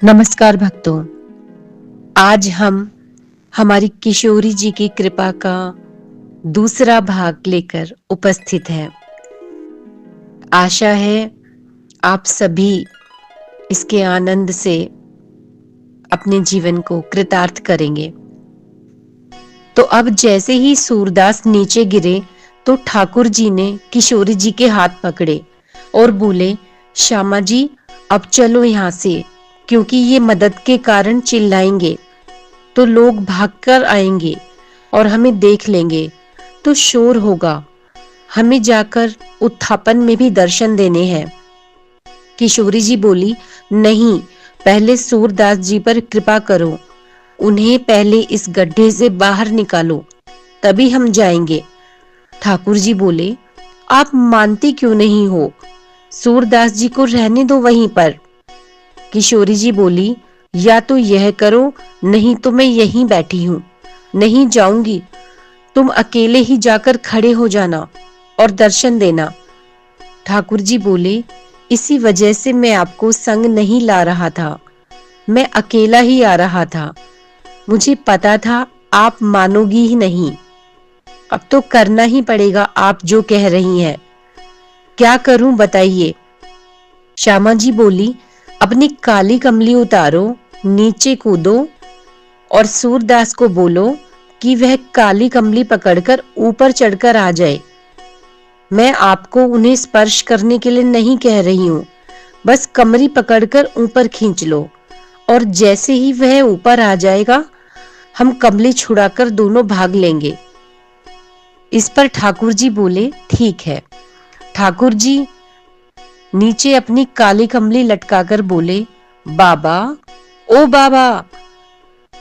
नमस्कार भक्तों। आज हम हमारी किशोरी जी की कृपा का दूसरा भाग लेकर उपस्थित हैं। आशा है आप सभी इसके आनंद से अपने जीवन को कृतार्थ करेंगे। तो अब जैसे ही सूरदास नीचे गिरे तो ठाकुर जी ने किशोरी जी के हाथ पकड़े और बोले, श्यामा जी अब चलो यहाँ से, क्योंकि ये मदद के कारण चिल्लाएंगे तो लोग भागकर आएंगे और हमें देख लेंगे तो शोर होगा। हमें जाकर उत्थापन में भी दर्शन देने हैं। किशोरी जी बोली, नहीं, पहले सूरदास जी पर कृपा करो, उन्हें पहले इस गड्ढे से बाहर निकालो, तभी हम जाएंगे। ठाकुर जी बोले, आप मानती क्यों नहीं हो? सूरदास जी को रहने दो वहीं पर। किशोरी जी बोली, या तो यह करो, नहीं तो मैं यहीं बैठी हूं, नहीं जाऊंगी। तुम अकेले ही जाकर खड़े हो जाना और दर्शन देना। ठाकुर जी बोले, इसी वजह से मैं आपको संग नहीं ला रहा था, मैं अकेला ही आ रहा था। मुझे पता था आप मानोगी ही नहीं। अब तो करना ही पड़ेगा आप जो कह रही हैं। क्या करूं बताइए? श्यामा जी बोली, अपनी काली कमली उतारो, नीचे कूदो और सूरदास को बोलो कि वह काली कमली पकड़कर ऊपर चढ़कर आ जाए। मैं आपको उन्हें स्पर्श करने के लिए नहीं कह रही हूं, बस कमरी पकड़कर ऊपर खींच लो और जैसे ही वह ऊपर आ जाएगा हम कमली छुड़ाकर दोनों भाग लेंगे। इस पर ठाकुर जी बोले, ठीक है। ठाकुर जी नीचे अपनी काली कमली लटकाकर बोले, बाबा, ओ बाबा।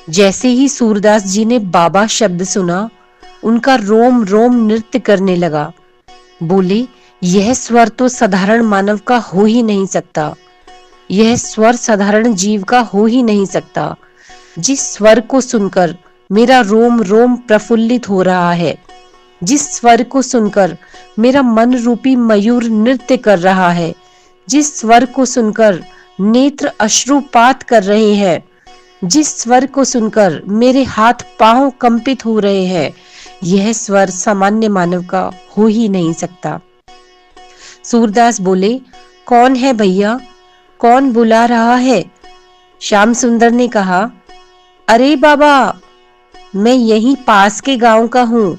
जैसे ही सूरदास जी ने बाबा शब्द सुना, उनका रोम रोम नृत्य करने लगा। बोले, यह स्वर तो साधारण मानव का हो ही नहीं सकता, यह स्वर साधारण जीव का हो ही नहीं सकता। जिस स्वर को सुनकर मेरा रोम रोम प्रफुल्लित हो रहा है, जिस स्वर को सुनकर मेरा मन रूपी मयूर नृत्य कर रहा है, जिस स्वर को सुनकर नेत्र अश्रुपात कर रहे हैं, जिस स्वर को सुनकर मेरे हाथ पांव कंपित हो रहे हैं, यह स्वर सामान्य मानव का हो ही नहीं सकता। सूरदास बोले, कौन है भैया, कौन बुला रहा है? श्याम सुंदर ने कहा, अरे बाबा, मैं यहीं पास के गांव का हूं।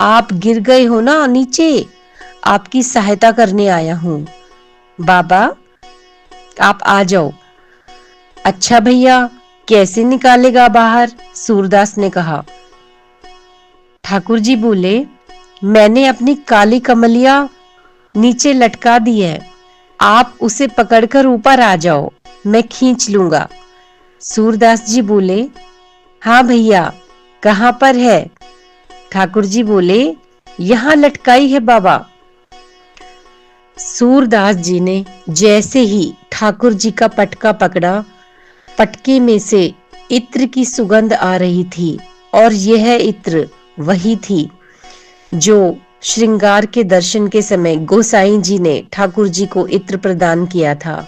आप गिर गए हो ना नीचे, आपकी सहायता करने आया हूं। बाबा आप आ जाओ। अच्छा भैया, कैसे निकालेगा बाहर? सूरदास ने कहा। ठाकुर जी बोले, मैंने अपनी काली कमलिया नीचे लटका दी है, आप उसे पकड़कर ऊपर आ जाओ, मैं खींच लूंगा। सूरदास जी बोले, हाँ भैया, कहां पर है? ठाकुर जी बोले, यहां लटकाई है बाबा। सूरदास जी ने जैसे ही ठाकुर जी का पटका पकड़ा, पटके में से इत्र की सुगंध आ रही थी और यह इत्र वही थी जो श्रृंगार के दर्शन के समय गोसाई जी ने ठाकुर जी को इत्र प्रदान किया था।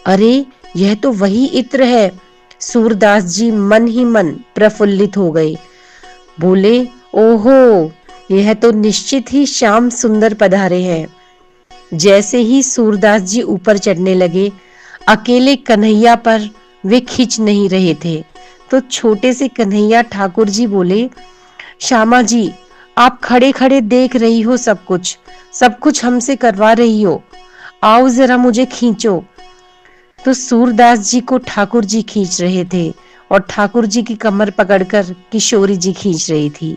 अरे, यह तो वही इत्र है। सूरदास जी मन ही मन प्रफुल्लित हो गए। बोले, ओहो, यह तो निश्चित ही श्याम सुंदर पधारे हैं। जैसे ही सूरदास जी ऊपर चढ़ने लगे, अकेले कन्हैया पर वे खिंच नहीं रहे थे, तो छोटे से कन्हैया ठाकुर जी बोले, श्यामा जी, आप खड़े खड़े देख रही हो सब कुछ हमसे करवा रही हो, आओ जरा मुझे खींचो। तो सूरदास जी को ठाकुर जी खींच रहे थे और ठाकुर जी की कमर पकड़कर किशोरी जी खींच रही थी।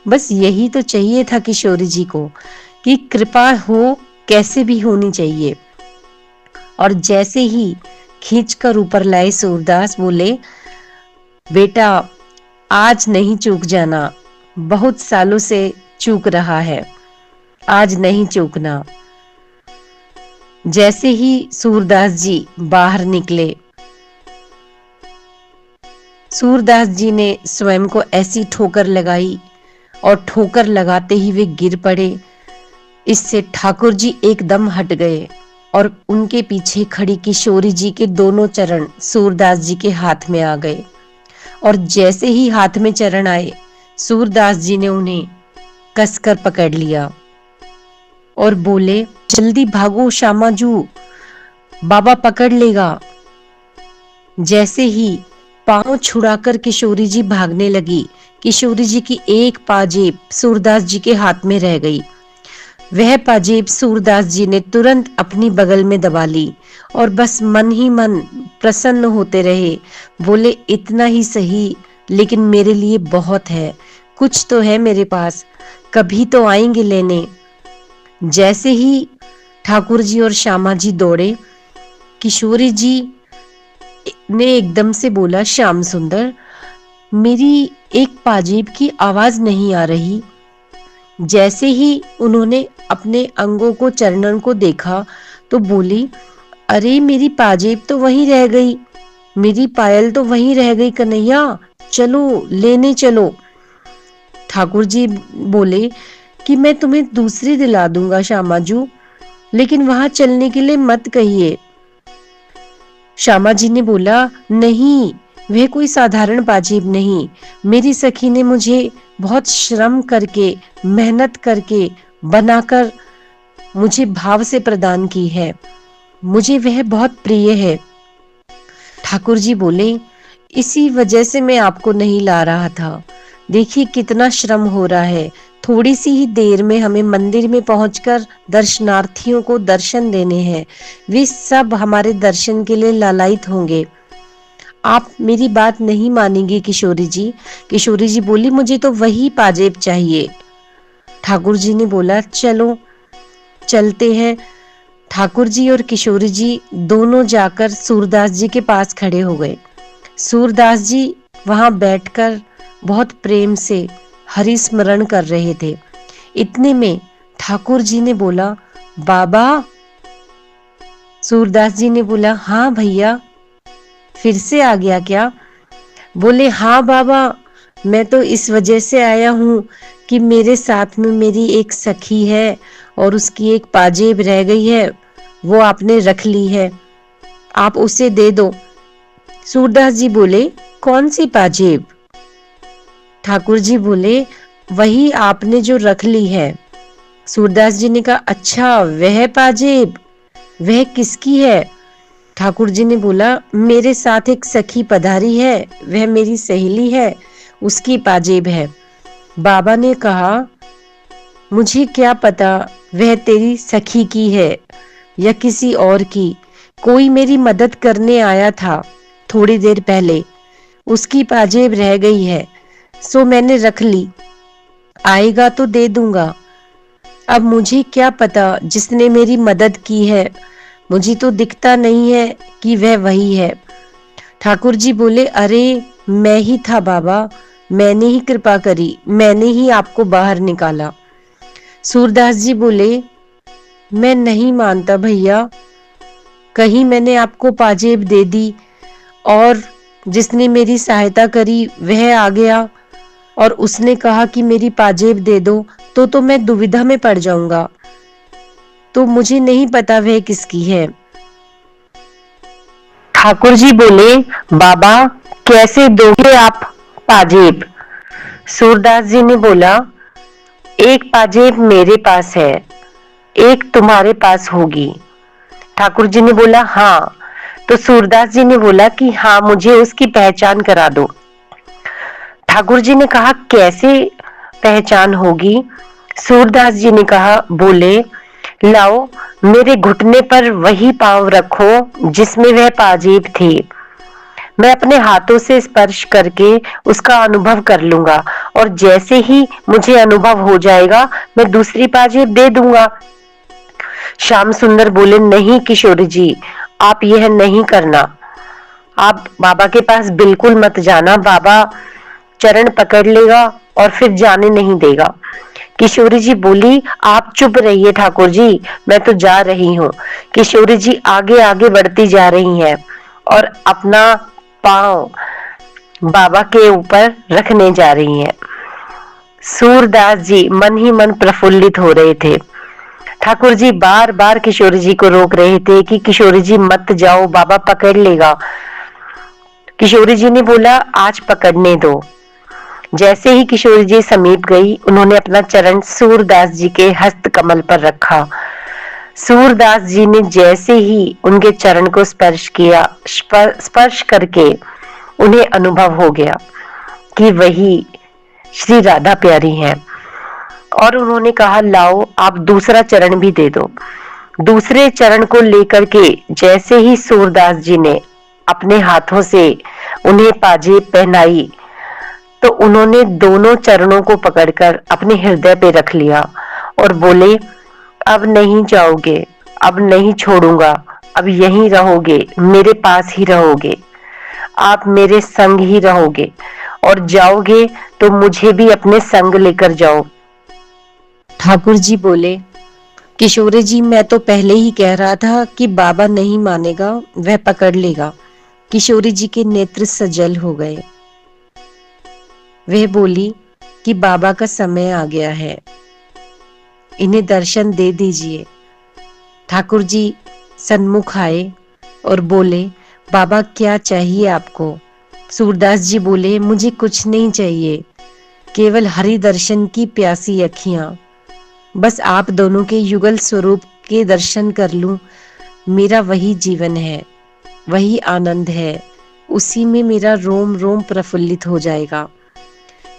बस यही तो चाहिए था किशोरी जी को, कि कृपा हो, कैसे भी होनी चाहिए। और जैसे ही खींचकर ऊपर लाए, सूरदास बोले, बेटा आज नहीं चूक जाना, बहुत सालों से चूक रहा है, आज नहीं चूकना। जैसे ही सूरदास जी बाहर निकले, सूरदास जी ने स्वयं को ऐसी ठोकर लगाई और ठोकर लगाते ही वे गिर पड़े। इससे ठाकुर जी एकदम हट गए और उनके पीछे खड़ी किशोरी जी के दोनों चरण सूरदास जी के हाथ में आ गए। और जैसे ही हाथ में चरण आए, सूरदास जी ने उन्हें कसकर पकड़ लिया और बोले, जल्दी भागो श्यामाजू, बाबा पकड़ लेगा। जैसे ही पांव छुड़ाकर किशोरी जी भागने लगी, किशोरी जी की एक पाजेब सूरदास जी के हाथ में रह गई। वह पाजेब सूरदास जी ने तुरंत अपनी बगल में दबा ली और बस मन ही मन प्रसन्न होते रहे। बोले, इतना ही सही, लेकिन मेरे लिए बहुत है, कुछ तो है मेरे पास, कभी तो आएंगे लेने। जैसे ही ठाकुर जी और श्यामा जी दौड़े, किशोरी जी ने एकदम से बोला, श्याम सुंदर, मेरी एक पाजेब की आवाज नहीं आ रही। जैसे ही उन्होंने अपने अंगों को, चरणों को देखा तो बोली, अरे मेरी पाजेब तो वहीं रह गई, मेरी पायल तो वहीं रह गई कन्हैया, चलो लेने चलो। ठाकुर जी बोले कि मैं तुम्हें दूसरी दिला दूंगा श्यामाजू, लेकिन वहां चलने के लिए मत कहिए। श्यामा जी ने बोला, नहीं, वह कोई साधारण पाजेब नहीं, मेरी सखी ने मुझे बहुत श्रम करके, मेहनत करके बनाकर मुझे भाव से प्रदान की है, मुझे वह बहुत प्रिय है। ठाकुर जी बोले, इसी वजह से मैं आपको नहीं ला रहा था। देखिए कितना श्रम हो रहा है, थोड़ी सी ही देर में हमें मंदिर में पहुंचकर दर्शनार्थियों को दर्शन देने हैं, वे सब हमारे दर्शन के लिए लालायित होंगे। आप मेरी बात नहीं मानेंगे किशोरी जी। किशोरी जी बोली, मुझे तो वही पाजेब चाहिए। ठाकुर जी ने बोला, चलो चलते हैं। ठाकुर जी और किशोरी जी दोनों जाकर सूरदास जी के पास खड़े हो गए। सूरदास जी वहां बैठकर बहुत प्रेम से हरि स्मरण कर रहे थे। इतने में ठाकुर जी ने बोला, बाबा। सूरदास जी ने बोला, हाँ भैया, फिर से आ गया क्या? बोले, हाँ बाबा, मैं तो इस वजह से आया हूँ कि मेरे साथ में मेरी एक सखी है और उसकी एक पाजेब रह गई है, वो आपने रख ली है, आप उसे दे दो। सूरदास जी बोले, कौन सी पाजेब? ठाकुर जी बोले, वही आपने जो रख ली है। सूरदास जी ने कहा, अच्छा वह पाजेब, वह किसकी है? ठाकुर जी ने बोला, मेरे साथ एक सखी पधारी है, वह मेरी सहेली है, उसकी पाजेब है। बाबा ने कहा, मुझे क्या पता वह तेरी सखी की है या किसी और की, कोई मेरी मदद करने आया था थोड़ी देर पहले, उसकी पाजेब रह गई है, सो मैंने रख ली, आएगा तो दे दूंगा। अब मुझे क्या पता जिसने मेरी मदद की है, मुझे तो दिखता नहीं है कि वह वही है। ठाकुर जी बोले, अरे मैं ही था बाबा, मैंने ही कृपा करी, मैंने ही आपको बाहर निकाला। सूरदास जी बोले, मैं नहीं मानता भैया, कहीं मैंने आपको पाजेब दे दी और जिसने मेरी सहायता करी वह आ गया और उसने कहा कि मेरी पाजेब दे दो, तो मैं दुविधा में पड़ जाऊंगा, तो मुझे नहीं पता वह किसकी है। ठाकुर जी बोले, बाबा कैसे दोगे आप पाजेब? सूरदास जी ने बोला, एक पाजेब मेरे पास है, एक तुम्हारे पास होगी। ठाकुर जी ने बोला, हाँ। तो सूरदास जी ने बोला कि हाँ, मुझे उसकी पहचान करा दो। ठाकुर जी ने कहा, कैसे पहचान होगी? सूरदास जी ने कहा, बोले, लाओ मेरे घुटने पर वही पांव रखो जिसमें वह पाजेब थी, मैं अपने हाथों से स्पर्श करके उसका अनुभव कर लूंगा और जैसे ही मुझे अनुभव हो जाएगा मैं दूसरी पाजेब दे दूंगा। श्याम सुंदर बोले, नहीं किशोरी जी, आप यह नहीं करना, आप बाबा के पास बिल्कुल मत जाना, बाबा चरण पकड़ लेगा और फिर जाने नहीं देगा। किशोरी जी बोली, आप चुप रहिए ठाकुर जी, मैं तो जा रही हूँ। किशोरी जी आगे आगे बढ़ती जा रही हैं और अपना पांव बाबा के ऊपर रखने जा रही हैं। सूरदास जी मन ही मन प्रफुल्लित हो रहे थे। ठाकुर जी बार बार किशोरी जी को रोक रहे थे कि किशोरी जी मत जाओ, बाबा पकड़ लेगा। किशोरी जी ने बोला आज पकड़ने दो। जैसे ही किशोरी जी समीप गई, उन्होंने अपना चरण सूरदास जी के हस्त कमल पर रखा। सूरदास जी ने जैसे ही उनके चरण को स्पर्श किया, स्पर्श करके उन्हें अनुभव हो गया कि वही श्री राधा प्यारी हैं। और उन्होंने कहा लाओ आप दूसरा चरण भी दे दो। दूसरे चरण को लेकर के जैसे ही सूरदास जी ने अपने हाथों से उन्हें पाजेब पहनाई, तो उन्होंने दोनों चरणों को पकड़कर अपने हृदय पे रख लिया और बोले अब नहीं जाओगे, अब नहीं छोड़ूंगा, अब यहीं रहोगे, मेरे पास ही रहोगे, आप मेरे संग ही रहोगे और जाओगे तो मुझे भी अपने संग लेकर जाओ। ठाकुर जी बोले किशोरी जी मैं तो पहले ही कह रहा था कि बाबा नहीं मानेगा, वह पकड़ लेगा। किशोरी जी के नेत्र सजल हो गए। वह बोली कि बाबा का समय आ गया है, इन्हें दर्शन दे दीजिए। ठाकुर जी सन्मुख आए और बोले बाबा क्या चाहिए आपको? सूरदास जी बोले मुझे कुछ नहीं चाहिए, केवल हरि दर्शन की प्यासी अखियां, बस आप दोनों के युगल स्वरूप के दर्शन कर लूं, मेरा वही जीवन है, वही आनंद है, उसी में मेरा रोम रोम प्रफुल्लित हो जाएगा।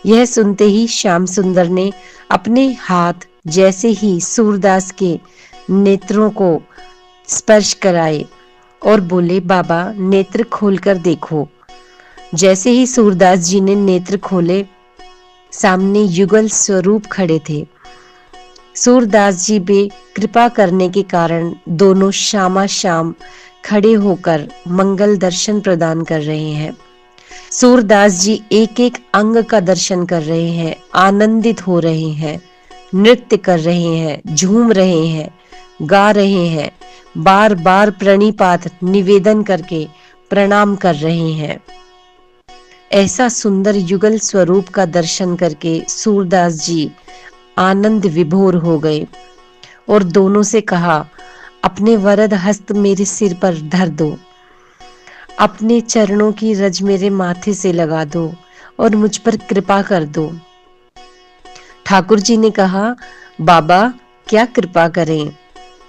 यह सुनते ही श्याम सुंदर ने अपने हाथ जैसे ही सूरदास के नेत्रों को स्पर्श कराए और बोले बाबा नेत्र खोलकर देखो। जैसे ही सूरदास जी ने नेत्र खोले, सामने युगल स्वरूप खड़े थे। सूरदास जी पे कृपा करने के कारण दोनों शामा शाम खड़े होकर मंगल दर्शन प्रदान कर रहे हैं। सूरदास जी एक एक अंग का दर्शन कर रहे हैं, आनंदित हो रहे हैं, नृत्य कर रहे हैं, झूम रहे हैं, गा रहे हैं, बार बार प्रणिपात निवेदन करके प्रणाम कर रहे हैं। ऐसा सुंदर युगल स्वरूप का दर्शन करके सूरदास जी आनंद विभोर हो गए और दोनों से कहा अपने वरद हस्त मेरे सिर पर धर दो, अपने चरणों की रज मेरे माथे से लगा दो और मुझ पर कृपा कर दो। ठाकुर जी ने कहा बाबा क्या कृपा करें,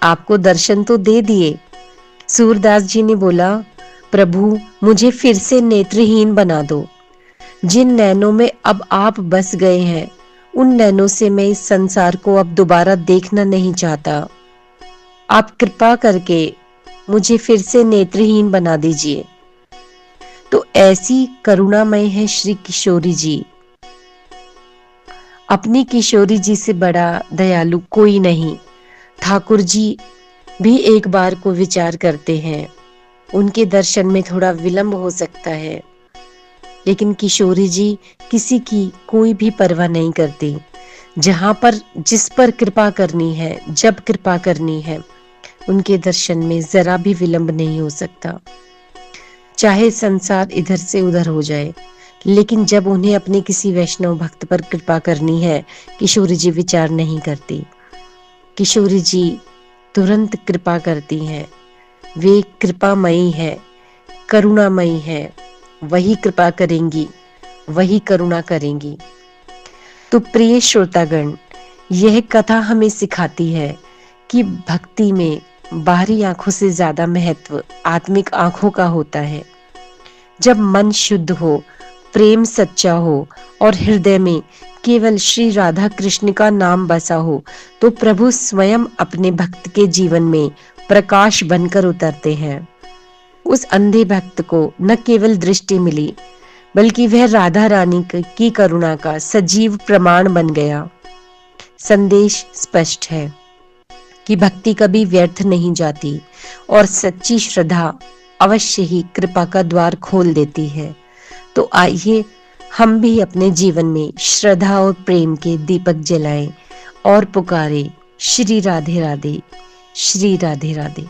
आपको दर्शन तो दे दिए। सूरदास जी ने बोला प्रभु मुझे फिर से नेत्रहीन बना दो, जिन नैनों में अब आप बस गए हैं उन नैनों से मैं इस संसार को अब दोबारा देखना नहीं चाहता। आप कृपा करके मुझे फिर से नेत्रहीन बना दीजिए। तो ऐसी करुणामय है श्री किशोरी जी। अपनी किशोरी जी से बड़ा दयालु कोई नहीं। ठाकुर जी भी एक बार को विचार करते हैं, उनके दर्शन में थोड़ा विलंब हो सकता है, लेकिन किशोरी जी किसी की कोई भी परवाह नहीं करती। जहां पर जिस पर कृपा करनी है, जब कृपा करनी है, उनके दर्शन में जरा भी विलंब नहीं हो सकता। चाहे संसार इधर से उधर हो जाए, लेकिन जब उन्हें अपने किसी वैष्णव भक्त पर कृपा करनी है, किशोरी जी विचार नहीं करती। किशोरी जी तुरंत कृपा करती हैं। वे कृपामयी है, करुणामयी है, वही कृपा करेंगी, वही करुणा करेंगी। तो प्रिय श्रोतागण, यह कथा हमें सिखाती है कि भक्ति में बाहरी आंखों से ज्यादा महत्व आत्मिक आंखों का होता है। जब मन शुद्ध हो, प्रेम सच्चा हो और हृदय में केवल श्री राधा कृष्ण का नाम बसा हो, तो प्रभु स्वयं अपने भक्त के जीवन में प्रकाश बनकर उतरते हैं। उस अंधे भक्त को न केवल दृष्टि मिली, बल्कि वह राधा रानी की करुणा का सजीव प्रमाण बन गया। संदेश स्पष्ट है कि भक्ति कभी व्यर्थ नहीं जाती और सच्ची श्रद्धा अवश्य ही कृपा का द्वार खोल देती है। तो आइए हम भी अपने जीवन में श्रद्धा और प्रेम के दीपक जलाएं और पुकारें श्री राधे राधे, श्री राधे राधे।